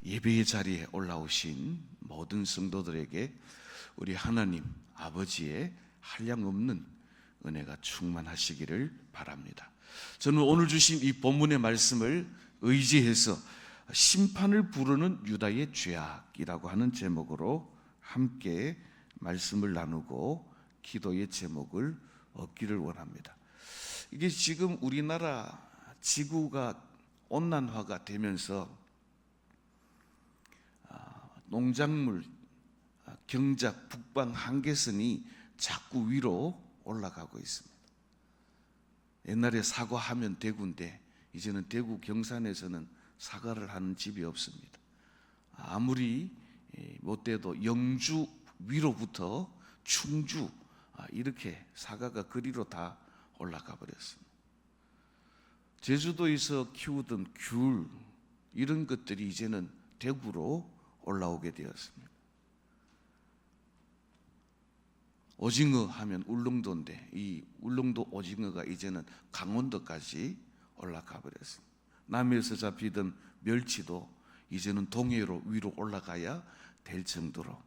예배의 자리에 올라오신 모든 성도들에게 우리 하나님 아버지의 한량없는 은혜가 충만하시기를 바랍니다. 저는 오늘 주신 이 본문의 말씀을 의지해서 심판을 부르는 유다의 죄악이라고 하는 제목으로 함께 말씀을 나누고 기도의 제목을 얻기를 원합니다. 이게 지금 우리나라 지구가 온난화가 되면서 농작물, 경작, 북방 한계선이 자꾸 위로 올라가고 있습니다. 옛날에 사과하면 대구인데 이제는 대구 경산에서는 사과를 하는 집이 없습니다. 아무리 못돼도 영주 위로부터 충주 이렇게 사과가 그리로 다 올라가 버렸습니다. 제주도에서 키우던 귤 이런 것들이 이제는 대구로 올라오게 되었습니다. 오징어 하면 울릉도인데 이 울릉도 오징어가 이제는 강원도까지 올라가 버렸습니다. 남해에서 잡히던 멸치도 이제는 동해로 위로 올라가야 될 정도로,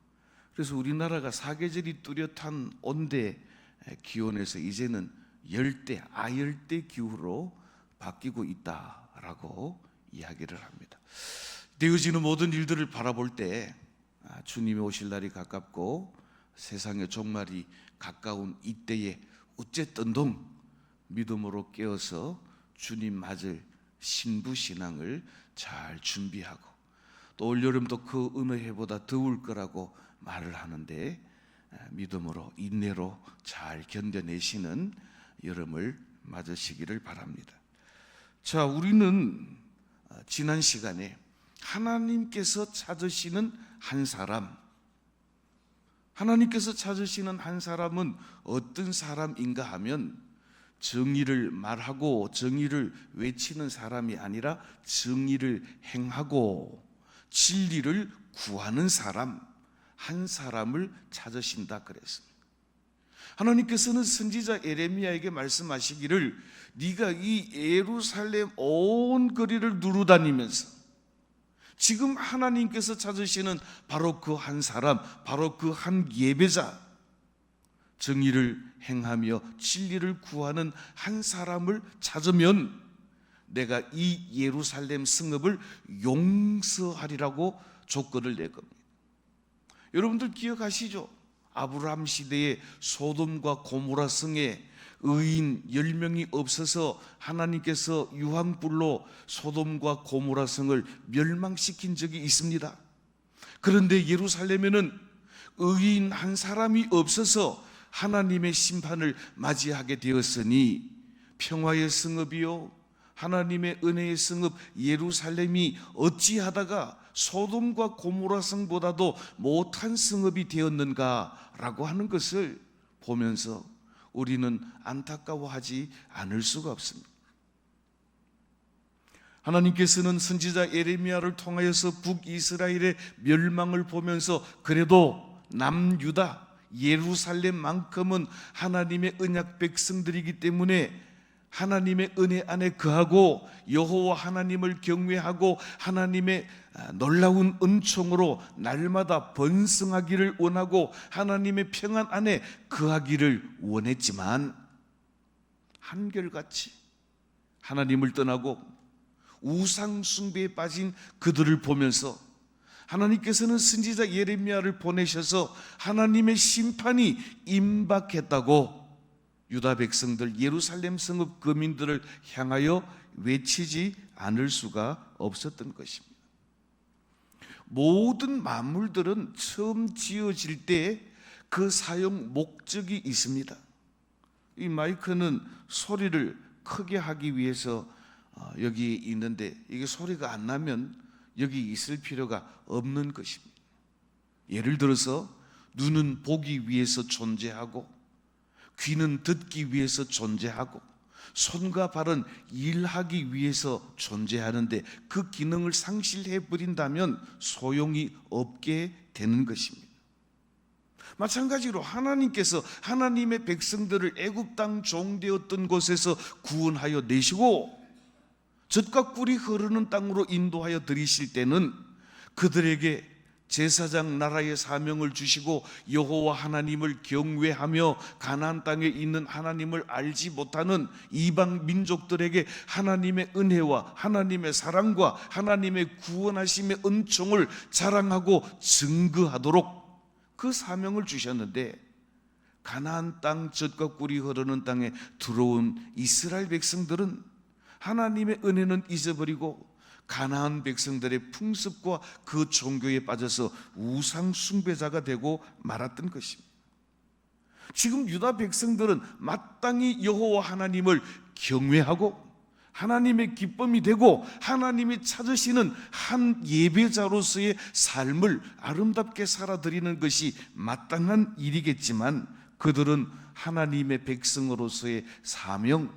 그래서 우리나라가 사계절이 뚜렷한 온대 기온에서 이제는 열대, 아열대 기후로 바뀌고 있다라고 이야기를 합니다. 되어지는 모든 일들을 바라볼 때 주님이 오실 날이 가깝고 세상의 종말이 가까운 이때에 어쨌든 믿음으로 깨어서 주님 맞을 신부신앙을 잘 준비하고, 또 올여름도 그 어느 해보다 더울 거라고 말을 하는데 믿음으로 인내로 잘 견뎌내시는 여름을 맞으시기를 바랍니다. 자, 우리는 지난 시간에 하나님께서 찾으시는 한 사람, 하나님께서 찾으시는 한 사람은 어떤 사람인가 하면 정의를 말하고 정의를 외치는 사람이 아니라 정의를 행하고 진리를 구하는 사람, 한 사람을 찾으신다 그랬습니다. 하나님께서는 선지자 에레미야에게 말씀하시기를 네가 이 예루살렘 온 거리를 누르다니면서, 지금 하나님께서 찾으시는 바로 그 한 사람, 바로 그 한 예배자, 정의를 행하며 진리를 구하는 한 사람을 찾으면 내가 이 예루살렘 성읍을 용서하리라고 조건을 낼 겁니다. 여러분들 기억하시죠? 아브라함 시대에 소돔과 고모라 성에 의인 10명이 없어서 하나님께서 유황불로 소돔과 고모라 성을 멸망시킨 적이 있습니다. 그런데 예루살렘에는 의인 한 사람이 없어서 하나님의 심판을 맞이하게 되었으니 평화의 성읍이요 하나님의 은혜의 성읍 예루살렘이 어찌하다가 소돔과 고모라 성보다도 못한 성읍이 되었는가라고 하는 것을 보면서 우리는 안타까워하지 않을 수가 없습니다. 하나님께서는 선지자 예레미야를 통하여서 북이스라엘의 멸망을 보면서 그래도 남유다 예루살렘만큼은 하나님의 언약 백성들이기 때문에 하나님의 은혜 안에 거하고 여호와 하나님을 경외하고 하나님의 놀라운 은총으로 날마다 번성하기를 원하고 하나님의 평안 안에 거하기를 원했지만, 한결같이 하나님을 떠나고 우상 숭배에 빠진 그들을 보면서 하나님께서는 선지자 예레미야를 보내셔서 하나님의 심판이 임박했다고 유다 백성들, 예루살렘 성읍 거민들을 향하여 외치지 않을 수가 없었던 것입니다. 모든 만물들은 처음 지어질 때 그 사용 목적이 있습니다. 이 마이크는 소리를 크게 하기 위해서 여기 있는데 이게 소리가 안 나면 여기 있을 필요가 없는 것입니다. 예를 들어서 눈은 보기 위해서 존재하고 귀는 듣기 위해서 존재하고 손과 발은 일하기 위해서 존재하는데 그 기능을 상실해버린다면 소용이 없게 되는 것입니다. 마찬가지로 하나님께서 하나님의 백성들을 애굽 땅 종되었던 곳에서 구원하여 내시고 젖과 꿀이 흐르는 땅으로 인도하여 들이실 때는 그들에게 제사장 나라의 사명을 주시고 여호와 하나님을 경외하며 가나안 땅에 있는 하나님을 알지 못하는 이방 민족들에게 하나님의 은혜와 하나님의 사랑과 하나님의 구원하심의 은총을 자랑하고 증거하도록 그 사명을 주셨는데, 가나안 땅 젖과 꿀이 흐르는 땅에 들어온 이스라엘 백성들은 하나님의 은혜는 잊어버리고 가나안 백성들의 풍습과 그 종교에 빠져서 우상 숭배자가 되고 말았던 것입니다. 지금 유다 백성들은 마땅히 여호와 하나님을 경외하고 하나님의 기쁨이 되고 하나님이 찾으시는 한 예배자로서의 삶을 아름답게 살아드리는 것이 마땅한 일이겠지만, 그들은 하나님의 백성으로서의 사명,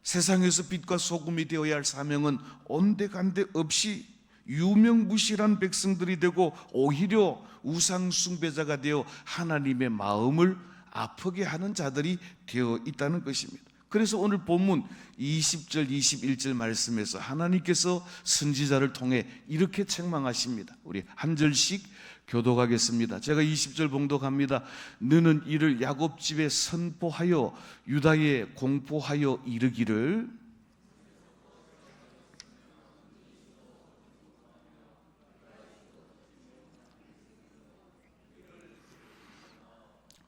세상에서 빛과 소금이 되어야 할 사명은 온데간데 없이 유명무실한 백성들이 되고 오히려 우상 숭배자가 되어 하나님의 마음을 아프게 하는 자들이 되어 있다는 것입니다. 그래서 오늘 본문 20절 21절 말씀에서 하나님께서 선지자를 통해 이렇게 책망하십니다. 우리 한 절씩 교독하겠습니다. 제가 20절 봉독합니다. 너는 이를 야곱 집에 선포하여 유다에 공포하여 이르기를,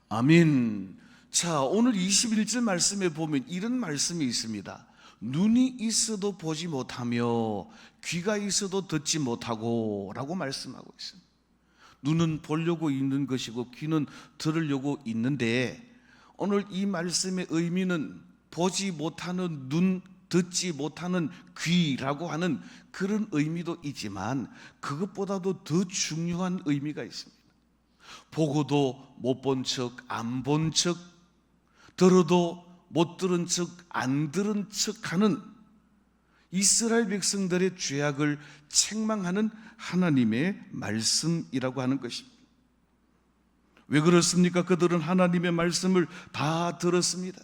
아멘. 자, 오늘 21절 말씀에 보면 이런 말씀이 있습니다. 눈이 있어도 보지 못하며 귀가 있어도 듣지 못하고 라고 말씀하고 있습니다. 눈은 보려고 있는 것이고 귀는 들으려고 있는데, 오늘 이 말씀의 의미는 보지 못하는 눈, 듣지 못하는 귀라고 하는 그런 의미도 있지만 그것보다도 더 중요한 의미가 있습니다. 보고도 못 본 척, 안 본 척, 들어도 못 들은 척, 안 들은 척 하는 이스라엘 백성들의 죄악을 책망하는 하나님의 말씀이라고 하는 것입니다. 왜 그렇습니까? 그들은 하나님의 말씀을 다 들었습니다.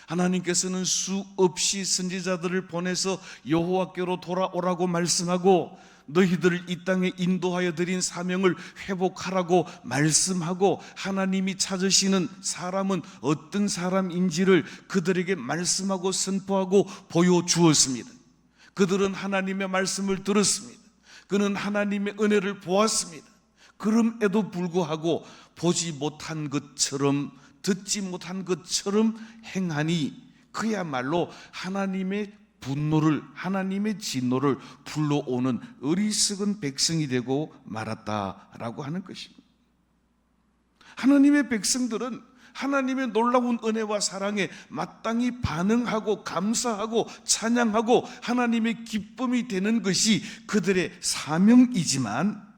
하나님께서는 수없이 선지자들을 보내서 여호와께로 돌아오라고 말씀하고 너희들을 이 땅에 인도하여 드린 사명을 회복하라고 말씀하고 하나님이 찾으시는 사람은 어떤 사람인지를 그들에게 말씀하고 선포하고 보여주었습니다. 그들은 하나님의 말씀을 들었습니다. 그는 하나님의 은혜를 보았습니다. 그럼에도 불구하고 보지 못한 것처럼 듣지 못한 것처럼 행하니 그야말로 하나님의 분노를, 하나님의 진노를 불러오는 어리석은 백성이 되고 말았다라고 하는 것입니다. 하나님의 백성들은 하나님의 놀라운 은혜와 사랑에 마땅히 반응하고 감사하고 찬양하고 하나님의 기쁨이 되는 것이 그들의 사명이지만,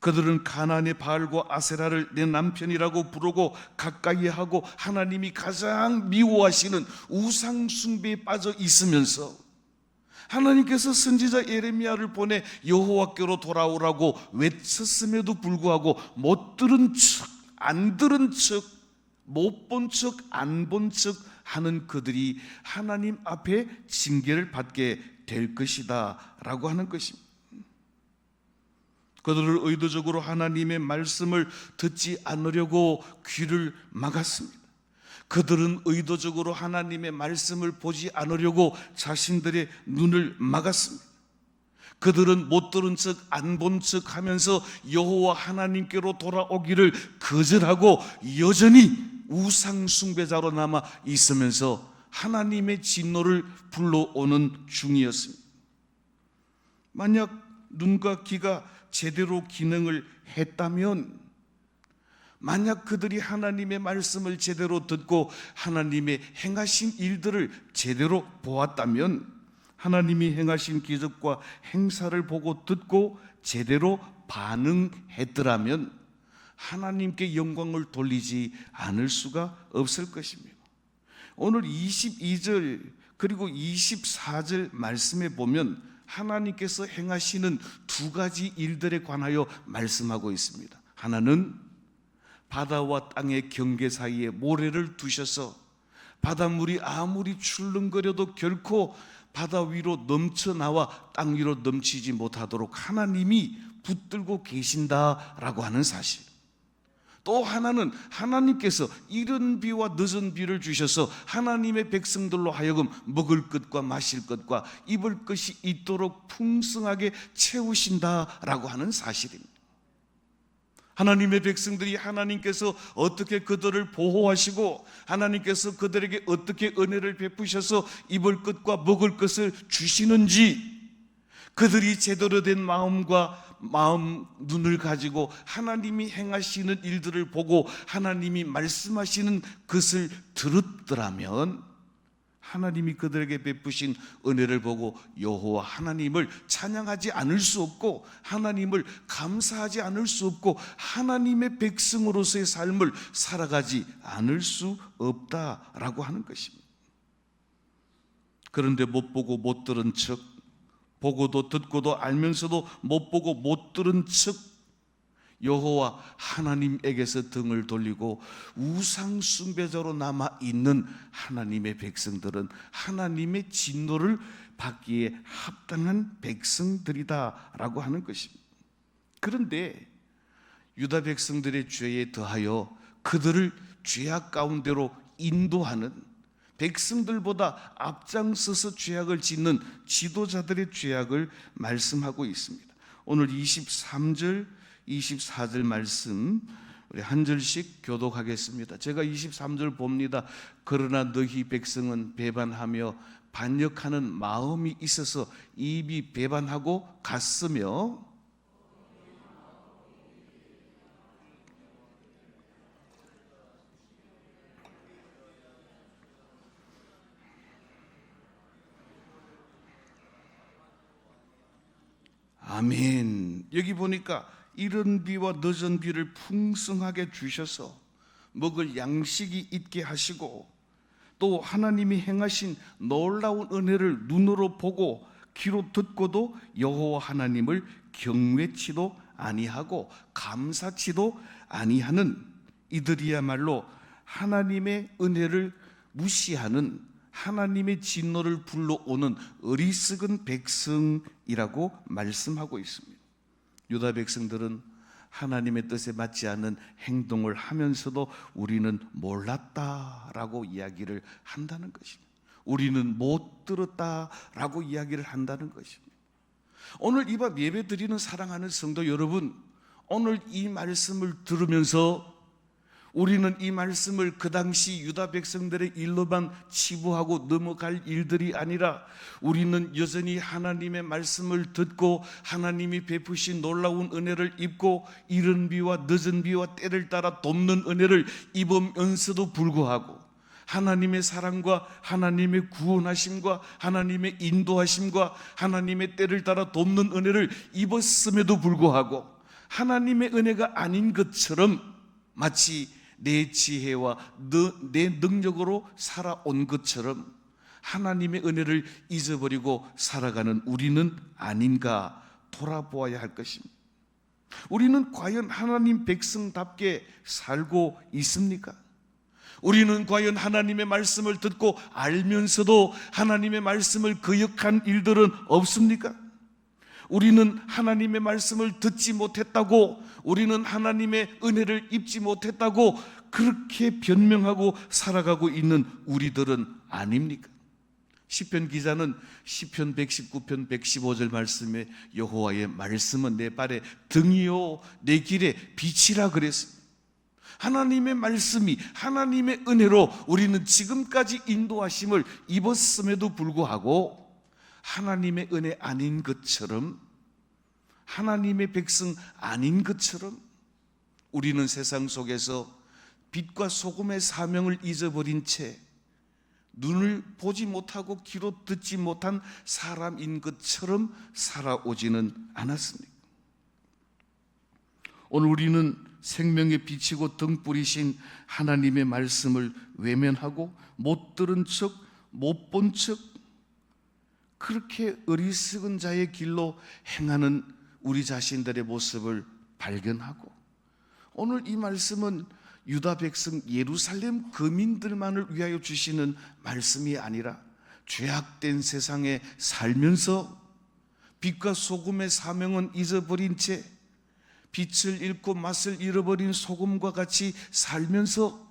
그들은 가나안의 바알과 아세라를 내 남편이라고 부르고 가까이 하고 하나님이 가장 미워하시는 우상 숭배에 빠져 있으면서 하나님께서 선지자 예레미야를 보내 여호와께로 돌아오라고 외쳤음에도 불구하고 못 들은 척, 안 들은 척, 못 본 척, 안 본 척 하는 그들이 하나님 앞에 징계를 받게 될 것이다 라고 하는 것입니다. 그들을 의도적으로 하나님의 말씀을 듣지 않으려고 귀를 막았습니다. 그들은 의도적으로 하나님의 말씀을 보지 않으려고 자신들의 눈을 막았습니다. 그들은 못 들은 척, 안 본 척 하면서 여호와 하나님께로 돌아오기를 거절하고 여전히 우상 숭배자로 남아 있으면서 하나님의 진노를 불러오는 중이었습니다. 만약 눈과 귀가 제대로 기능을 했다면, 만약 그들이 하나님의 말씀을 제대로 듣고 하나님의 행하신 일들을 제대로 보았다면, 하나님이 행하신 기적과 행사를 보고 듣고 제대로 반응했더라면 하나님께 영광을 돌리지 않을 수가 없을 것입니다. 오늘 22절 그리고 24절 말씀에 보면 하나님께서 행하시는 두 가지 일들에 관하여 말씀하고 있습니다. 하나는 바다와 땅의 경계 사이에 모래를 두셔서 바닷물이 아무리 출렁거려도 결코 바다 위로 넘쳐나와 땅 위로 넘치지 못하도록 하나님이 붙들고 계신다라고 하는 사실. 또 하나는 하나님께서 이른 비와 늦은 비를 주셔서 하나님의 백성들로 하여금 먹을 것과 마실 것과 입을 것이 있도록 풍성하게 채우신다라고 하는 사실입니다. 하나님의 백성들이 하나님께서 어떻게 그들을 보호하시고 하나님께서 그들에게 어떻게 은혜를 베푸셔서 입을 것과 먹을 것을 주시는지, 그들이 제대로 된 마음 눈을 가지고 하나님이 행하시는 일들을 보고 하나님이 말씀하시는 것을 들었더라면 하나님이 그들에게 베푸신 은혜를 보고 여호와 하나님을 찬양하지 않을 수 없고 하나님을 감사하지 않을 수 없고 하나님의 백성으로서의 삶을 살아가지 않을 수 없다라고 하는 것입니다. 그런데 못 보고 못 들은 척, 보고도 듣고도 알면서도 못 보고 못 들은 척 여호와 하나님에게서 등을 돌리고 우상 숭배자로 남아 있는 하나님의 백성들은 하나님의 진노를 받기에 합당한 백성들이다라고 하는 것입니다. 그런데 유다 백성들의 죄에 더하여 그들을 죄악 가운데로 인도하는, 백성들보다 앞장서서 죄악을 짓는 지도자들의 죄악을 말씀하고 있습니다. 오늘 23절 24절 말씀 우리 한 절씩 교독하겠습니다. 제가 23절 봅니다. 그러나 너희 백성은 배반하며 반역하는 마음이 있어서 입이 배반하고 갔으며 아멘. 여기 보니까 이른 비와 늦은 비를 풍성하게 주셔서 먹을 양식이 있게 하시고 또 하나님이 행하신 놀라운 은혜를 눈으로 보고 귀로 듣고도 여호와 하나님을 경외치도 아니하고 감사치도 아니하는 이들이야말로 하나님의 은혜를 무시하는 하나님의 진노를 불러오는 어리석은 백성이라고 말씀하고 있습니다. 유다 백성들은 하나님의 뜻에 맞지 않는 행동을 하면서도 우리는 몰랐다라고 이야기를 한다는 것입니다. 우리는 못 들었다라고 이야기를 한다는 것입니다. 오늘 이 밤 예배 드리는 사랑하는 성도 여러분, 오늘 이 말씀을 들으면서 우리는 이 말씀을 그 당시 유다 백성들의 일로만 치부하고 넘어갈 일들이 아니라 우리는 여전히 하나님의 말씀을 듣고 하나님이 베푸신 놀라운 은혜를 입고 이른 비와 늦은 비와 때를 따라 돕는 은혜를 입으면서도 불구하고 하나님의 사랑과 하나님의 구원하심과 하나님의 인도하심과 하나님의 때를 따라 돕는 은혜를 입었음에도 불구하고 하나님의 은혜가 아닌 것처럼 마치 내 지혜와 내 능력으로 살아온 것처럼 하나님의 은혜를 잊어버리고 살아가는 우리는 아닌가 돌아보아야 할 것입니다. 우리는 과연 하나님 백성답게 살고 있습니까? 우리는 과연 하나님의 말씀을 듣고 알면서도 하나님의 말씀을 거역한 일들은 없습니까? 우리는 하나님의 말씀을 듣지 못했다고, 우리는 하나님의 은혜를 입지 못했다고 그렇게 변명하고 살아가고 있는 우리들은 아닙니까? 시편 기자는 시편 119편 115절 말씀에 여호와의 말씀은 내 발의 등이요 내 길의 빛이라 그랬습니다. 하나님의 말씀이 하나님의 은혜로 우리는 지금까지 인도하심을 입었음에도 불구하고 하나님의 은혜 아닌 것처럼, 하나님의 백성 아닌 것처럼 우리는 세상 속에서 빛과 소금의 사명을 잊어버린 채 눈을 보지 못하고 귀로 듣지 못한 사람인 것처럼 살아오지는 않았습니까? 오늘 우리는 생명의 빛이고 등불이신 하나님의 말씀을 외면하고 못 들은 척, 못 본 척 그렇게 어리석은 자의 길로 행하는 우리 자신들의 모습을 발견하고, 오늘 이 말씀은 유다 백성 예루살렘 거민들만을 위하여 주시는 말씀이 아니라 죄악된 세상에 살면서 빛과 소금의 사명은 잊어버린 채 빛을 잃고 맛을 잃어버린 소금과 같이 살면서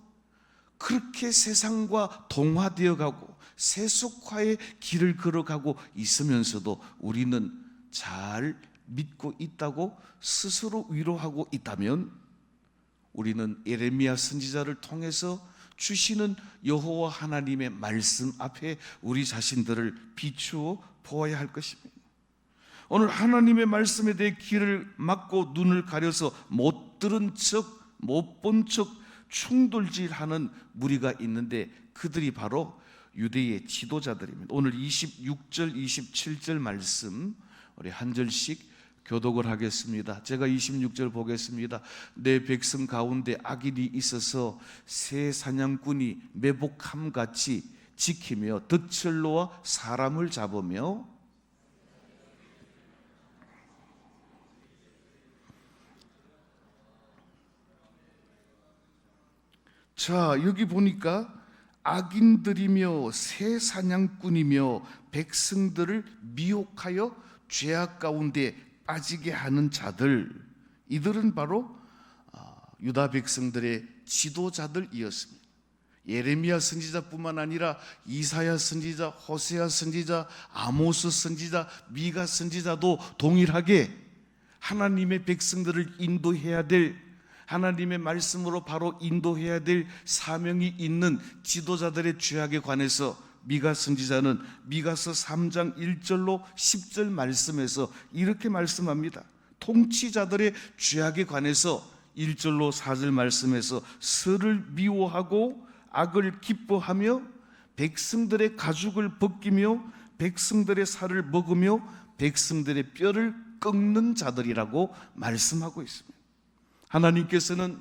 그렇게 세상과 동화되어 가고 세속화의 길을 걸어가고 있으면서도 우리는 잘 믿고 있다고 스스로 위로하고 있다면 우리는 예레미야 선지자를 통해서 주시는 여호와 하나님의 말씀 앞에 우리 자신들을 비추어 보아야 할 것입니다. 오늘 하나님의 말씀에 대해 귀를 막고 눈을 가려서 못 들은 척, 못 본 척 충돌질하는 무리가 있는데 그들이 바로 유대의 지도자들입니다. 오늘 26절, 27절 말씀 우리 한 절씩 교독을 하겠습니다. 제가 26절 보겠습니다. 내 백성 가운데 악인이 있어서 새 사냥꾼이 매복함같이 지키며 덫을로와 사람을 잡으며 자, 여기 보니까 악인들이며 새 사냥꾼이며 백성들을 미혹하여 죄악 가운데 빠지게 하는 자들, 이들은 바로 유다 백성들의 지도자들이었습니다. 예레미야 선지자뿐만 아니라 이사야 선지자, 호세아 선지자, 아모스 선지자, 미가 선지자도 동일하게 하나님의 백성들을 인도해야 될, 하나님의 말씀으로 바로 인도해야 될 사명이 있는 지도자들의 죄악에 관해서 미가 선지자는 미가서 3장 1절로 10절 말씀에서 이렇게 말씀합니다. 통치자들의 죄악에 관해서 1절로 4절 말씀에서 설을 미워하고 악을 기뻐하며 백성들의 가죽을 벗기며 백성들의 살을 먹으며 백성들의 뼈를 꺾는 자들이라고 말씀하고 있습니다. 하나님께서는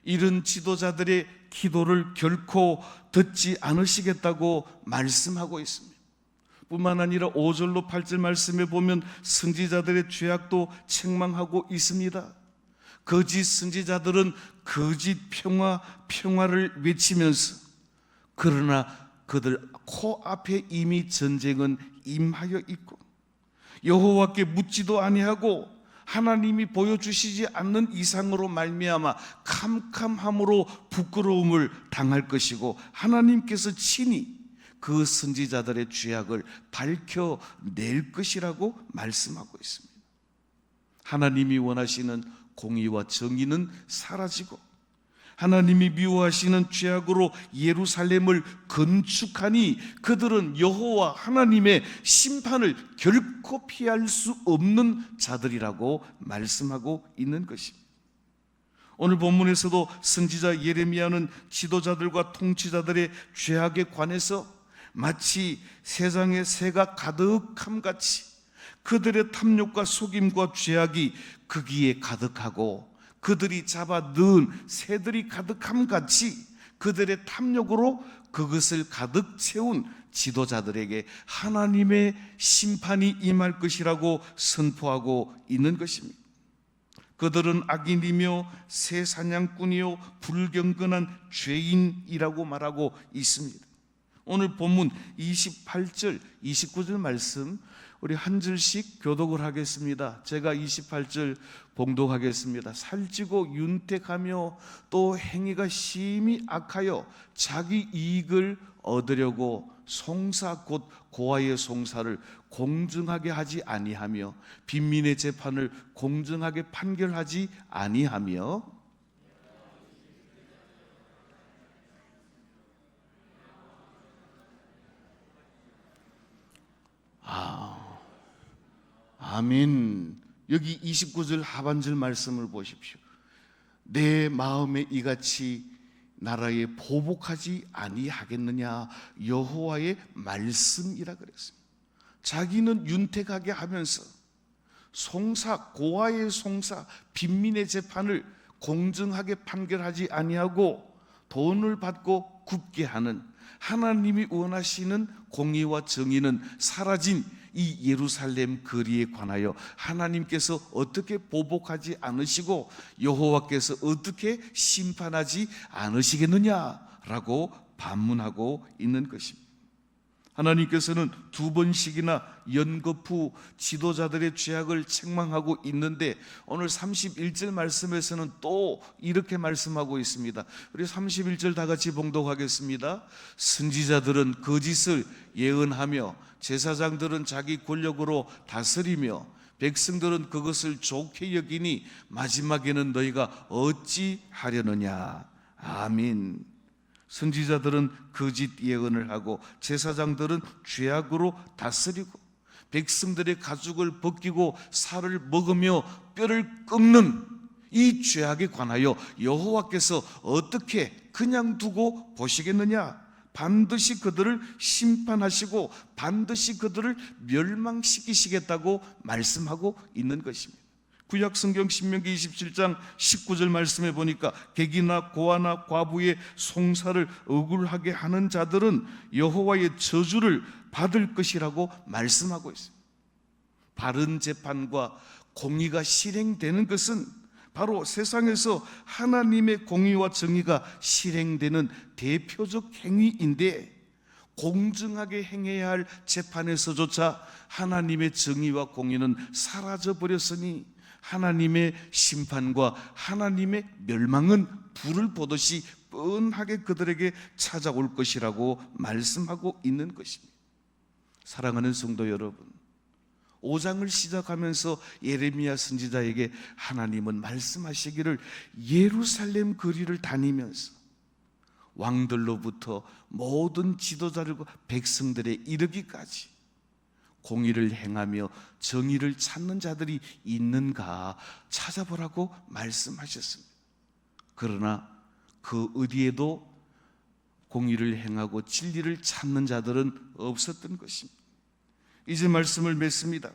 이런 지도자들의 기도를 결코 듣지 않으시겠다고 말씀하고 있습니다. 뿐만 아니라 5절로 8절 말씀에 보면 선지자들의 죄악도 책망하고 있습니다. 거짓 선지자들은 거짓 평화를 외치면서 그러나 그들 코앞에 이미 전쟁은 임하여 있고 여호와께 묻지도 아니하고 하나님이 보여주시지 않는 이상으로 말미암아 캄캄함으로 부끄러움을 당할 것이고 하나님께서 친히 그 선지자들의 죄악을 밝혀낼 것이라고 말씀하고 있습니다. 하나님이 원하시는 공의와 정의는 사라지고 하나님이 미워하시는 죄악으로 예루살렘을 건축하니 그들은 여호와 하나님의 심판을 결코 피할 수 없는 자들이라고 말씀하고 있는 것입니다. 오늘 본문에서도 선지자 예레미야는 지도자들과 통치자들의 죄악에 관해서 마치 세상에 새가 가득함같이 그들의 탐욕과 속임과 죄악이 거기에 가득하고 그들이 잡아 넣은 새들이 가득함같이 그들의 탐욕으로 그것을 가득 채운 지도자들에게 하나님의 심판이 임할 것이라고 선포하고 있는 것입니다. 그들은 악인이며 새 사냥꾼이요 불경건한 죄인이라고 말하고 있습니다. 오늘 본문 28절, 29절 말씀 우리 한 절씩 교독을 하겠습니다. 제가 28절 봉독하겠습니다. 살찌고 윤택하며 또 행위가 심히 악하여 자기 이익을 얻으려고 송사 곧 고아의 송사를 공정하게 하지 아니하며 빈민의 재판을 공정하게 판결하지 아니하며 아멘. 여기 29절 하반절 말씀을 보십시오. 내 마음에 이같이 나라에 보복하지 아니하겠느냐 여호와의 말씀이라 그랬습니다. 자기는 윤택하게 하면서 송사, 고아의 송사, 빈민의 재판을 공정하게 판결하지 아니하고 돈을 받고 굽게 하는 하나님이 원하시는 공의와 정의는 사라진 이 예루살렘 거리에 관하여 하나님께서 어떻게 보복하지 않으시고 여호와께서 어떻게 심판하지 않으시겠느냐라고 반문하고 있는 것입니다. 하나님께서는 2번씩이나 연거푸 지도자들의 죄악을 책망하고 있는데 오늘 31절 말씀에서는 또 이렇게 말씀하고 있습니다. 우리 31절 다 같이 봉독하겠습니다. 선지자들은 거짓을 예언하며 제사장들은 자기 권력으로 다스리며 백성들은 그것을 좋게 여기니 마지막에는 너희가 어찌 하려느냐. 아멘. 선지자들은 거짓 예언을 하고 제사장들은 죄악으로 다스리고 백성들의 가죽을 벗기고 살을 먹으며 뼈를 꺾는 이 죄악에 관하여 여호와께서 어떻게 그냥 두고 보시겠느냐. 반드시 그들을 심판하시고 반드시 그들을 멸망시키시겠다고 말씀하고 있는 것입니다. 구약 성경 신명기 27장 19절 말씀에 보니까 객이나 고아나 과부의 송사를 억울하게 하는 자들은 여호와의 저주를 받을 것이라고 말씀하고 있습니다. 바른 재판과 공의가 실행되는 것은 바로 세상에서 하나님의 공의와 정의가 실행되는 대표적 행위인데, 공정하게 행해야 할 재판에서조차 하나님의 정의와 공의는 사라져 버렸으니 하나님의 심판과 하나님의 멸망은 불을 보듯이 뻔하게 그들에게 찾아올 것이라고 말씀하고 있는 것입니다. 사랑하는 성도 여러분, 5장을 시작하면서 예레미야 선지자에게 하나님은 말씀하시기를 예루살렘 거리를 다니면서 왕들로부터 모든 지도자들과 백성들에 이르기까지 공의를 행하며 정의를 찾는 자들이 있는가 찾아보라고 말씀하셨습니다. 그러나 그 어디에도 공의를 행하고 진리를 찾는 자들은 없었던 것입니다. 이제 말씀을 맺습니다.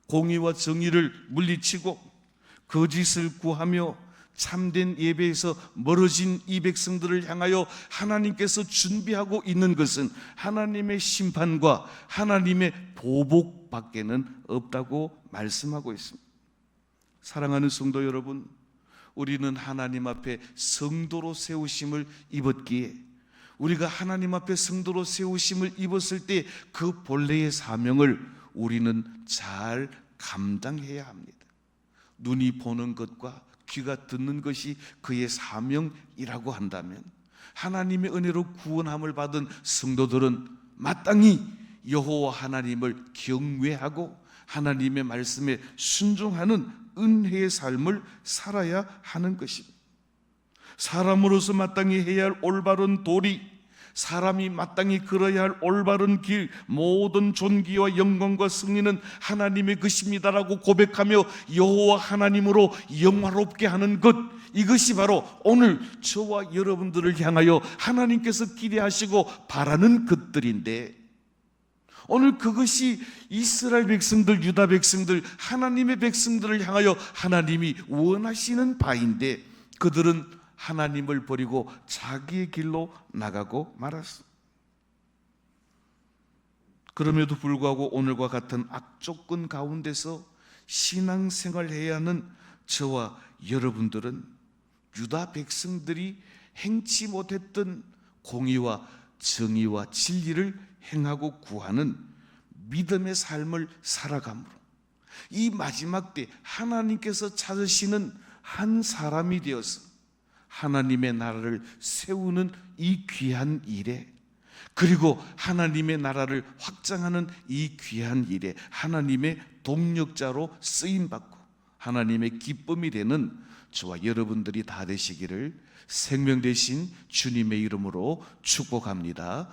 공의와 정의를 물리치고 거짓을 구하며 참된 예배에서 멀어진 이 백성들을 향하여 하나님께서 준비하고 있는 것은 하나님의 심판과 하나님의 보복밖에는 없다고 말씀하고 있습니다. 사랑하는 성도 여러분, 우리는 하나님 앞에 성도로 세우심을 입었기에 우리가 하나님 앞에 성도로 세우심을 입었을 때 그 본래의 사명을 우리는 잘 감당해야 합니다. 눈이 보는 것과 귀가 듣는 것이 그의 사명이라고 한다면 하나님의 은혜로 구원함을 받은 성도들은 마땅히 여호와 하나님을 경외하고 하나님의 말씀에 순종하는 은혜의 삶을 살아야 하는 것입니다. 사람으로서 마땅히 해야 할 올바른 도리, 사람이 마땅히 걸어야 할 올바른 길, 모든 존귀와 영광과 승리는 하나님의 것입니다라고 고백하며 여호와 하나님으로 영화롭게 하는 것, 이것이 바로 오늘 저와 여러분들을 향하여 하나님께서 기대하시고 바라는 것들인데, 오늘 그것이 이스라엘 백성들, 유다 백성들, 하나님의 백성들을 향하여 하나님이 원하시는 바인데 그들은 하나님을 버리고 자기의 길로 나가고 말았습니다. 그럼에도 불구하고 오늘과 같은 악조건 가운데서 신앙생활을 해야 하는 저와 여러분들은 유다 백성들이 행치 못했던 공의와 정의와 진리를 행하고 구하는 믿음의 삶을 살아감으로 이 마지막 때 하나님께서 찾으시는 한 사람이 되어서 하나님의 나라를 세우는 이 귀한 일에, 그리고 하나님의 나라를 확장하는 이 귀한 일에 하나님의 동력자로 쓰임받고 하나님의 기쁨이 되는 저와 여러분들이 다 되시기를 생명 되신 주님의 이름으로 축복합니다.